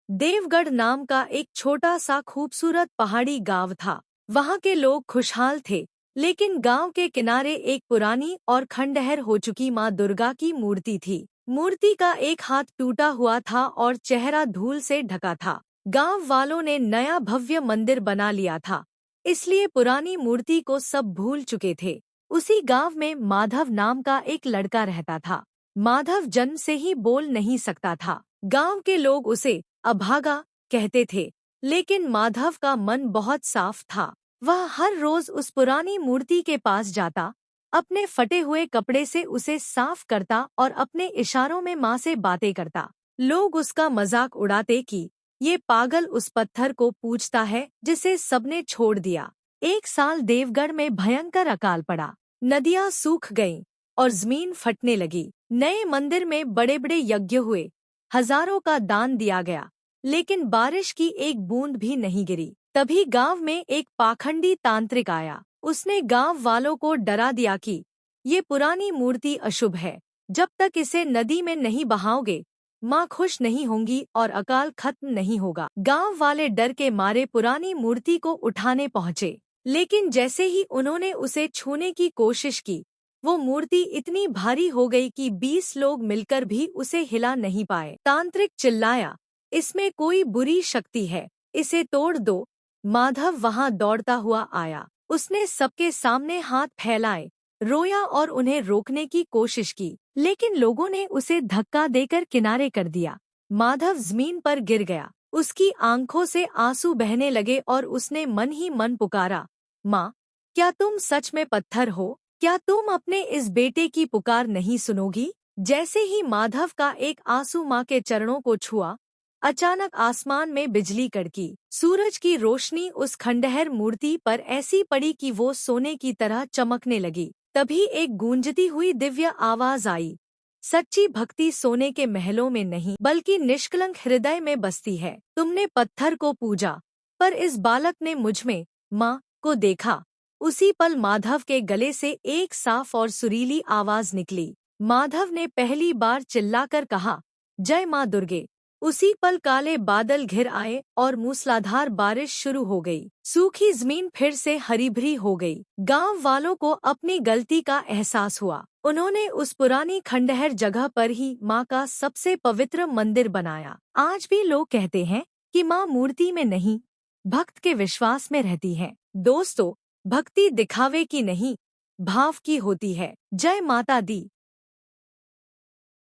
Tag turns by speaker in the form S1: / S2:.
S1: देवगढ़ नाम का एक छोटा सा खूबसूरत पहाड़ी गांव था। वहां के लोग खुशहाल थे, लेकिन गांव के किनारे एक पुरानी और खंडहर हो चुकी माँ दुर्गा की मूर्ति थी। मूर्ति का एक हाथ टूटा हुआ था और चेहरा धूल से ढका था। गांव वालों ने नया भव्य मंदिर बना लिया था, इसलिए पुरानी मूर्ति को सब भूल चुके थे। उसी गांव में माधव नाम का एक लड़का रहता था। माधव जन्म से ही बोल नहीं सकता था। गांव के लोग उसे अभागा कहते थे, लेकिन माधव का मन बहुत साफ था। वह हर रोज उस पुरानी मूर्ति के पास जाता, अपने फटे हुए कपड़े से उसे साफ करता और अपने इशारों में माँ से बातें करता। लोग उसका मजाक उड़ाते कि ये पागल उस पत्थर को पूजता है जिसे सबने छोड़ दिया। एक साल देवगढ़ में भयंकर अकाल पड़ा। नदियां सूख गईं और जमीन फटने लगी। नए मंदिर में बड़े बड़े यज्ञ हुए, हजारों का दान दिया गया, लेकिन बारिश की एक बूंद भी नहीं गिरी। तभी गांव में एक पाखंडी तांत्रिक आया। उसने गांव वालों को डरा दिया कि ये पुरानी मूर्ति अशुभ है, जब तक इसे नदी में नहीं बहाओगे माँ खुश नहीं होंगी और अकाल खत्म नहीं होगा। गांव वाले डर के मारे पुरानी मूर्ति को उठाने पहुंचे, लेकिन जैसे ही उन्होंने उसे छूने की कोशिश की, वो मूर्ति इतनी भारी हो गई कि 20 लोग मिलकर भी उसे हिला नहीं पाए। तांत्रिक चिल्लाया, इसमें कोई बुरी शक्ति है, इसे तोड़ दो। माधव वहां दौड़ता हुआ आया। उसने सबके सामने हाथ फैलाए, रोया और उन्हें रोकने की कोशिश की, लेकिन लोगों ने उसे धक्का देकर किनारे कर दिया। माधव जमीन पर गिर गया। उसकी आंखों से आंसू बहने लगे और उसने मन ही मन पुकारा, माँ, क्या तुम सच में पत्थर हो? क्या तुम अपने इस बेटे की पुकार नहीं सुनोगी? जैसे ही माधव का एक आंसू माँ के चरणों को छुआ, अचानक आसमान में बिजली कड़की। सूरज की रोशनी उस खंडहर मूर्ति पर ऐसी पड़ी कि वो सोने की तरह चमकने लगी। तभी एक गूंजती हुई दिव्य आवाज आई, सच्ची भक्ति सोने के महलों में नहीं बल्कि निष्कलंक हृदय में बसती है। तुमने पत्थर को पूजा, पर इस बालक ने मुझमें माँ को देखा। उसी पल माधव के गले से एक साफ और सुरीली आवाज निकली। माधव ने पहली बार चिल्लाकर कहा, जय माँ दुर्गे। उसी पल काले बादल घिर आए और मूसलाधार बारिश शुरू हो गई। सूखी जमीन फिर से हरी भरी हो गई। गांव वालों को अपनी गलती का एहसास हुआ। उन्होंने उस पुरानी खंडहर जगह पर ही माँ का सबसे पवित्र मंदिर बनाया। आज भी लोग कहते हैं कि माँ मूर्ति में नहीं, भक्त के विश्वास में रहती है। दोस्तों, भक्ति दिखावे की नहीं, भाव की होती है। जय माता दी।